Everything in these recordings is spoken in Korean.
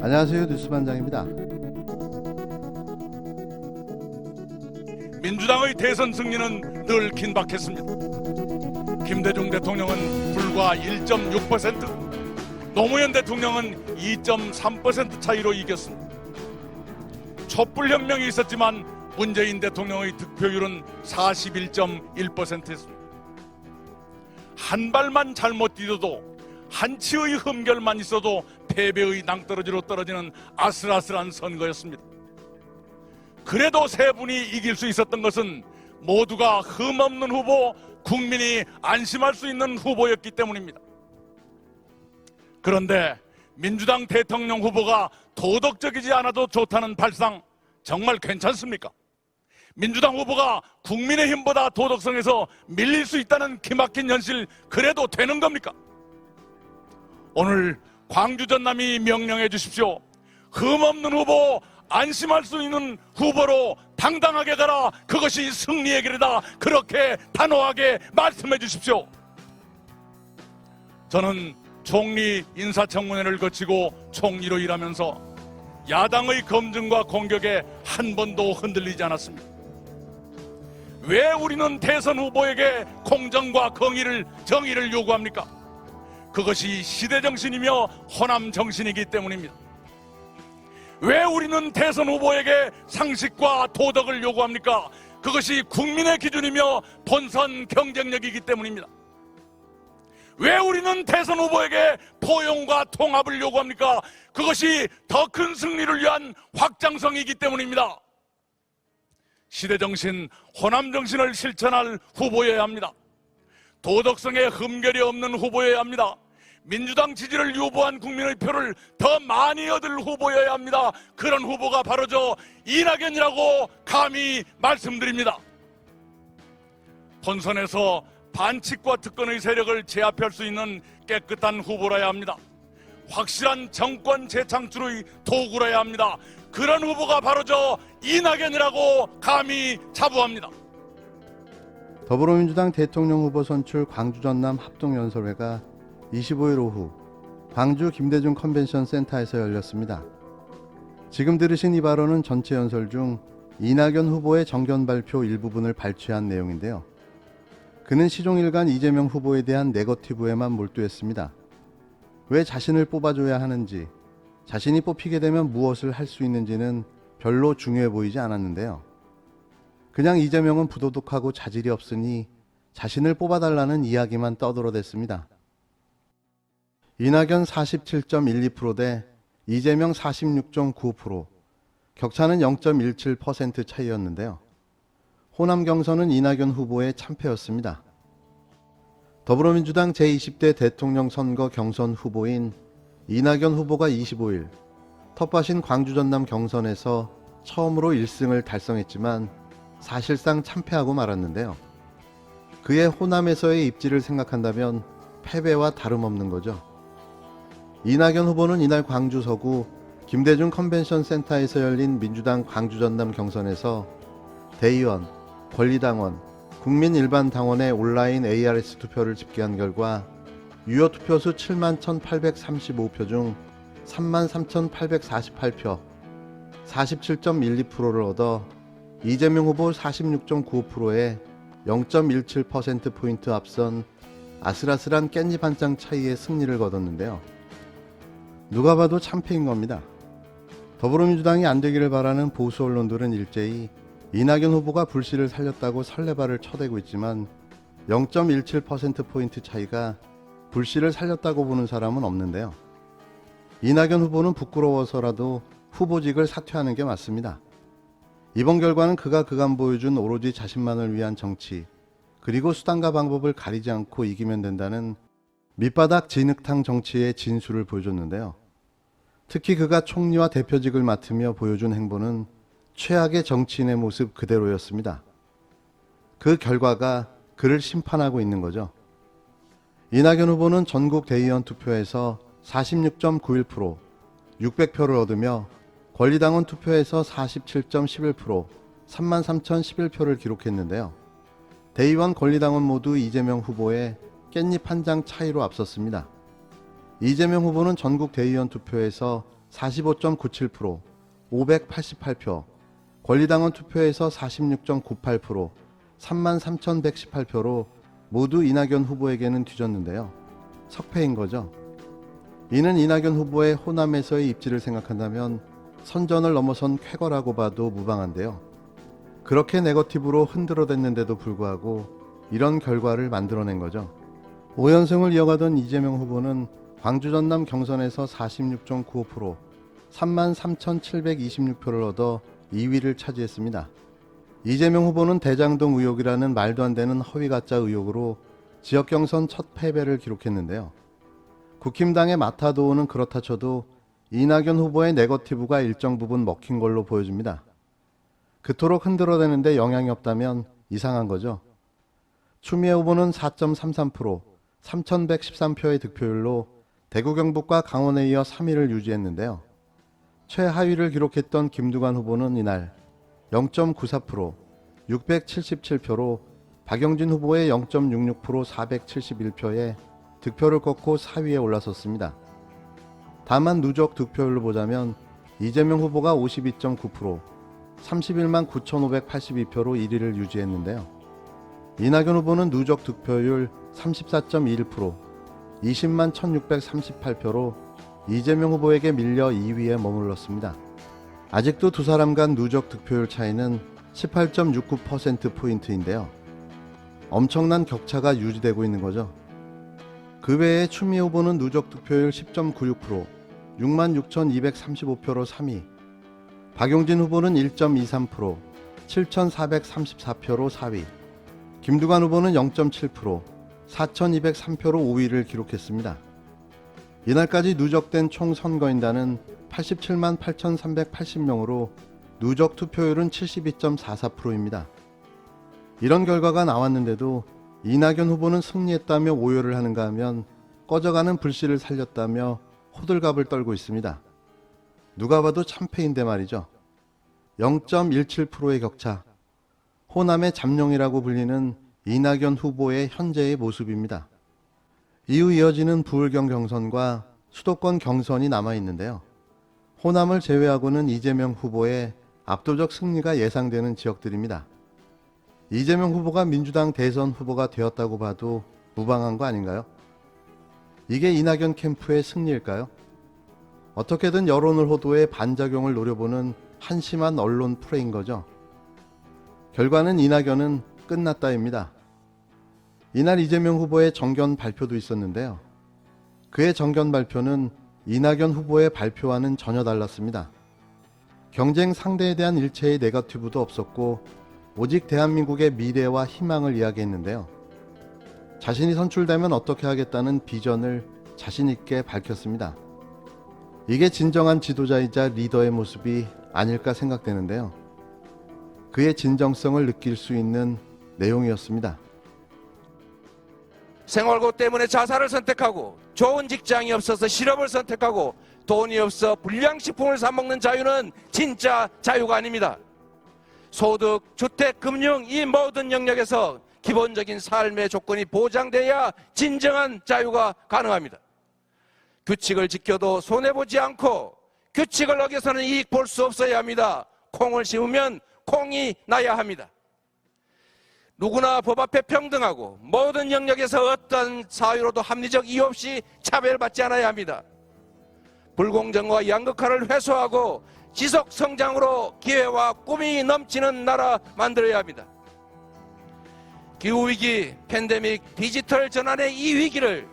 안녕하세요. 뉴스반장입니다. 민주당의 대선 승리는 늘 긴박했습니다. 김대중 대통령은 불과 1.6%, 노무현 대통령은 2.3% 차이로 이겼습니다. 촛불혁명이 있었지만 문재인 대통령의 득표율은 41.1%였습니다. 한 발만 잘못 뛰어도 한치의 흠결만 있어도 패배의 낭떠러지로 떨어지는 아슬아슬한 선거였습니다. 그래도 세 분이 이길 수 있었던 것은 모두가 흠없는 후보, 국민이 안심할 수 있는 후보였기 때문입니다. 그런데 민주당 대통령 후보가 도덕적이지 않아도 좋다는 발상 정말 괜찮습니까? 민주당 후보가 국민의힘보다 도덕성에서 밀릴 수 있다는 기막힌 현실 그래도 되는 겁니까? 오늘 광주 전남이 명령해 주십시오. 흠없는 후보, 안심할 수 있는 후보로 당당하게 가라. 그것이 승리의 길이다. 그렇게 단호하게 말씀해 주십시오. 저는 총리 인사청문회를 거치고 총리로 일하면서 야당의 검증과 공격에 한 번도 흔들리지 않았습니다. 왜 우리는 대선 후보에게 공정과 정의를 요구합니까? 그것이 시대정신이며 호남정신이기 때문입니다. 왜 우리는 대선 후보에게 상식과 도덕을 요구합니까? 그것이 국민의 기준이며 본선 경쟁력이기 때문입니다. 왜 우리는 대선 후보에게 포용과 통합을 요구합니까? 그것이 더 큰 승리를 위한 확장성이기 때문입니다. 시대정신, 호남정신을 실천할 후보여야 합니다. 도덕성에 흠결이 없는 후보여야 합니다. 민주당 지지를 유보한 국민의 표를 더 많이 얻을 후보여야 합니다. 그런 후보가 바로 저 이낙연이라고 감히 말씀드립니다. 본선에서 반칙과 특권의 세력을 제압할 수 있는 깨끗한 후보라야 합니다. 확실한 정권 재창출의 도구라야 합니다. 그런 후보가 바로 저 이낙연이라고 감히 자부합니다. 더불어민주당 대통령 후보 선출 광주 전남 합동연설회가 25일 오후 광주 김대중 컨벤션 센터에서 열렸습니다. 지금 들으신 이 발언은 전체 연설 중 이낙연 후보의 정견 발표 일부분을 발췌한 내용인데요. 그는 시종일관 이재명 후보에 대한 네거티브에만 몰두했습니다. 왜 자신을 뽑아줘야 하는지, 자신이 뽑히게 되면 무엇을 할 수 있는지는 별로 중요해 보이지 않았는데요. 그냥 이재명은 부도덕하고 자질이 없으니 자신을 뽑아달라는 이야기만 떠들어댔습니다. 이낙연 47.12% 대 이재명 46.95%, 격차는 0.17% 차이였는데요. 호남 경선은 이낙연 후보의 참패였습니다. 더불어민주당 제20대 대통령 선거 경선 후보인 이낙연 후보가 25일 텃밭인 광주 전남 경선에서 처음으로 1승을 달성했지만 사실상 참패하고 말았는데요. 그의 호남에서의 입지를 생각한다면 패배와 다름없는 거죠. 이낙연 후보는 이날 광주 서구 김대중 컨벤션 센터에서 열린 민주당 광주 전남 경선에서 대의원, 권리당원, 국민 일반 당원의 온라인 ARS 투표를 집계한 결과 유효 투표수 71,835표 중 33,848표, 47.12%를 얻어 이재명 후보 46.95%에 0.17%포인트 앞선 아슬아슬한 깻잎 한 장 차이의 승리를 거뒀는데요. 누가 봐도 참패인 겁니다. 더불어민주당이 안 되기를 바라는 보수 언론들은 일제히 이낙연 후보가 불씨를 살렸다고 설레발을 쳐대고 있지만 0.17%포인트 차이가 불씨를 살렸다고 보는 사람은 없는데요. 이낙연 후보는 부끄러워서라도 후보직을 사퇴하는 게 맞습니다. 이번 결과는 그가 그간 보여준 오로지 자신만을 위한 정치, 그리고 수단과 방법을 가리지 않고 이기면 된다는 밑바닥 진흙탕 정치의 진수를 보여줬는데요. 특히 그가 총리와 대표직을 맡으며 보여준 행보는 최악의 정치인의 모습 그대로였습니다. 그 결과가 그를 심판하고 있는 거죠. 이낙연 후보는 전국 대의원 투표에서 46.91%, 600표를 얻으며 권리당원 투표에서 47.11%, 33,011표를 기록했는데요. 대의원 권리당원 모두 이재명 후보의 깻잎 한 장 차이로 앞섰습니다. 이재명 후보는 전국 대의원 투표에서 45.97%, 588표, 권리당원 투표에서 46.98%, 33,118표로 모두 이낙연 후보에게는 뒤졌는데요. 석패인 거죠. 이는 이낙연 후보의 호남에서의 입지를 생각한다면 선전을 넘어선 쾌거라고 봐도 무방한데요. 그렇게 네거티브로 흔들어댔는데도 불구하고 이런 결과를 만들어낸 거죠. 5연승을 이어가던 이재명 후보는 광주 전남 경선에서 46.95%, 33,726표를 얻어 2위를 차지했습니다. 이재명 후보는 대장동 의혹이라는 말도 안 되는 허위 가짜 의혹으로 지역 경선 첫 패배를 기록했는데요. 국힘당의 마타도어는 그렇다 쳐도 이낙연 후보의 네거티브가 일정 부분 먹힌 걸로 보여집니다. 그토록 흔들어대는데 영향이 없다면 이상한 거죠. 추미애 후보는 4.33%, 3,113표의 득표율로 대구 경북과 강원에 이어 3위를 유지했는데요. 최하위를 기록했던 김두관 후보는 이날 0.94%, 677표로 박영진 후보의 0.66% 471표에 득표를 꺾고 4위에 올라섰습니다. 다만 누적 득표율로 보자면 이재명 후보가 52.9%, 31만 9,582표로 1위를 유지했는데요. 이낙연 후보는 누적 득표율 34.21%, 20만 1,638표로 이재명 후보에게 밀려 2위에 머물렀습니다. 아직도 두 사람 간 누적 득표율 차이는 18.69%포인트인데요. 엄청난 격차가 유지되고 있는 거죠. 그 외에 추미애 후보는 누적 득표율 10.96%, 6만 6,235표로 3위, 박용진 후보는 1.23%, 7,434표로 4위, 김두관 후보는 0.7%, 4,203표로 5위를 기록했습니다. 이날까지 누적된 총 선거인단은 87만 8,380명으로 누적 투표율은 72.44%입니다. 이런 결과가 나왔는데도 이낙연 후보는 승리했다며 오열을 하는가 하면 꺼져가는 불씨를 살렸다며 호들갑을 떨고 있습니다. 누가 봐도 참패인데 말이죠. 0.17%의 격차, 호남의 잠룡이라고 불리는 이낙연 후보의 현재의 모습입니다. 이후 이어지는 부울경 경선과 수도권 경선이 남아있는데요. 호남을 제외하고는 이재명 후보의 압도적 승리가 예상되는 지역들입니다. 이재명 후보가 민주당 대선 후보가 되었다고 봐도 무방한 거 아닌가요? 이게 이낙연 캠프의 승리일까요? 어떻게든 여론을 호도해 반작용을 노려보는 한심한 언론 프레인 거죠. 결과는 이낙연은 끝났다입니다. 이날 이재명 후보의 정견 발표도 있었는데요. 그의 정견 발표는 이낙연 후보의 발표와는 전혀 달랐습니다. 경쟁 상대에 대한 일체의 네거티브도 없었고 오직 대한민국의 미래와 희망을 이야기했는데요. 자신이 선출되면 어떻게 하겠다는 비전을 자신 있게 밝혔습니다. 이게 진정한 지도자이자 리더의 모습이 아닐까 생각되는데요. 그의 진정성을 느낄 수 있는 내용이었습니다. 생활고 때문에 자살을 선택하고 좋은 직장이 없어서 실업을 선택하고 돈이 없어 불량식품을 사 먹는 자유는 진짜 자유가 아닙니다. 소득, 주택, 금융 이 모든 영역에서 기본적인 삶의 조건이 보장돼야 진정한 자유가 가능합니다. 규칙을 지켜도 손해보지 않고 규칙을 어겨서는 이익 볼 수 없어야 합니다. 콩을 심으면 콩이 나야 합니다. 누구나 법 앞에 평등하고 모든 영역에서 어떤 사유로도 합리적 이유 없이 차별받지 않아야 합니다. 불공정과 양극화를 해소하고 지속 성장으로 기회와 꿈이 넘치는 나라 만들어야 합니다. 기후위기, 팬데믹, 디지털 전환의 이 위기를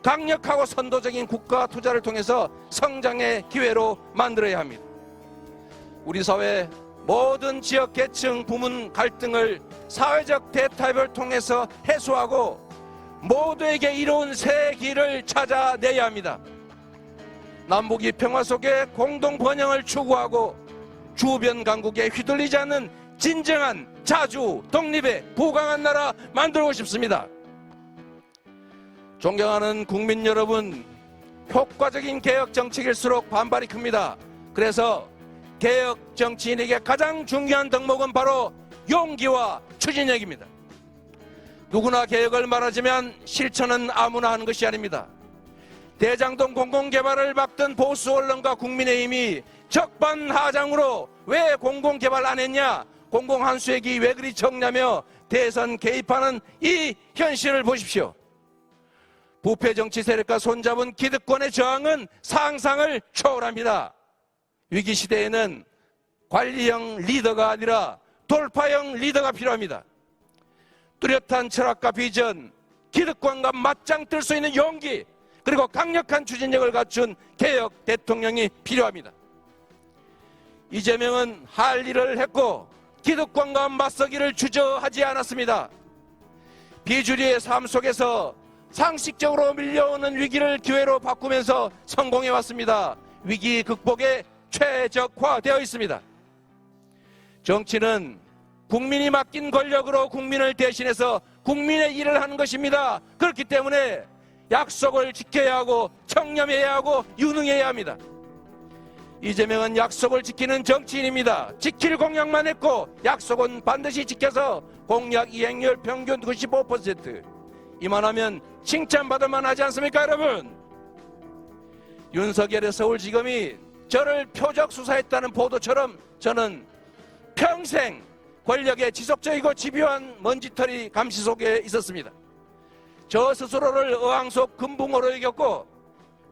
강력하고 선도적인 국가 투자를 통해서 성장의 기회로 만들어야 합니다. 우리 사회 모든 지역 계층 부문 갈등을 사회적 대타협을 통해서 해소하고 모두에게 이로운 새 길을 찾아내야 합니다. 남북이 평화 속에 공동 번영을 추구하고 주변 강국에 휘둘리지 않는 진정한 자주 독립의 부강한 나라 만들고 싶습니다. 존경하는 국민 여러분, 효과적인 개혁 정책일수록 반발이 큽니다. 그래서 개혁 정치인에게 가장 중요한 덕목은 바로 용기와 추진력입니다. 누구나 개혁을 말하자면 실천은 아무나 하는 것이 아닙니다. 대장동 공공개발을 막던 보수 언론과 국민의힘이 적반하장으로 왜 공공개발 안 했냐, 공공한수액이 왜 그리 적냐며 대선 개입하는 이 현실을 보십시오. 부패 정치 세력과 손잡은 기득권의 저항은 상상을 초월합니다. 위기 시대에는 관리형 리더가 아니라 돌파형 리더가 필요합니다. 뚜렷한 철학과 비전, 기득권과 맞짱 뜰 수 있는 용기, 그리고 강력한 추진력을 갖춘 개혁 대통령이 필요합니다. 이재명은 할 일을 했고 기득권과 맞서기를 주저하지 않았습니다. 비주류의 삶 속에서 상식적으로 밀려오는 위기를 기회로 바꾸면서 성공해왔습니다. 위기 극복에 최적화되어 있습니다. 정치는 국민이 맡긴 권력으로 국민을 대신해서 국민의 일을 하는 것입니다. 그렇기 때문에 약속을 지켜야 하고 청렴해야 하고 유능해야 합니다. 이재명은 약속을 지키는 정치인입니다. 지킬 공약만 했고 약속은 반드시 지켜서 공약 이행률 평균 95%. 이만하면 칭찬받을 만하지 않습니까, 여러분? 윤석열의 서울지검이 저를 표적 수사했다는 보도처럼 저는 평생 권력의 지속적이고 집요한 먼지털이 감시 속에 있었습니다. 저 스스로를 어항속 금붕어로 여겼고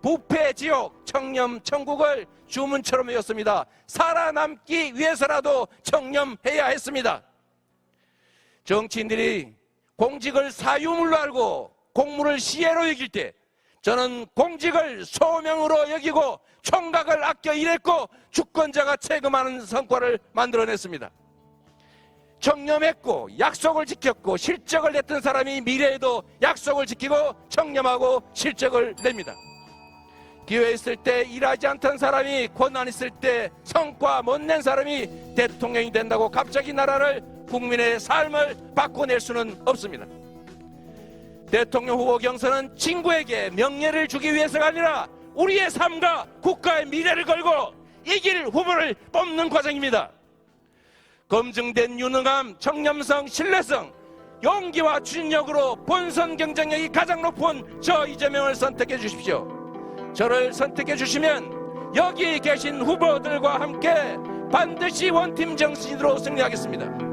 부패 지옥 청렴 천국을 주문처럼 외웠습니다. 살아남기 위해서라도 청렴해야 했습니다. 정치인들이 공직을 사유물로 알고 공무를 시혜로 여길 때 저는 공직을 소명으로 여기고 총각을 아껴 일했고 주권자가 체금하는 성과를 만들어냈습니다. 청렴했고 약속을 지켰고 실적을 냈던 사람이 미래에도 약속을 지키고 청렴하고 실적을 냅니다. 기회 있을 때 일하지 않던 사람이 권한 있을 때 성과 못 낸 사람이 대통령이 된다고 갑자기 나라를 국민의 삶을 바꿔낼 수는 없습니다. 대통령 후보 경선은 친구에게 명예를 주기 위해서가 아니라 우리의 삶과 국가의 미래를 걸고 이길 후보를 뽑는 과정입니다. 검증된 유능함, 청렴성, 신뢰성, 용기와 추진력으로 본선 경쟁력이 가장 높은 저 이재명을 선택해 주십시오. 저를 선택해 주시면 여기 계신 후보들과 함께 반드시 원팀 정신으로 승리하겠습니다.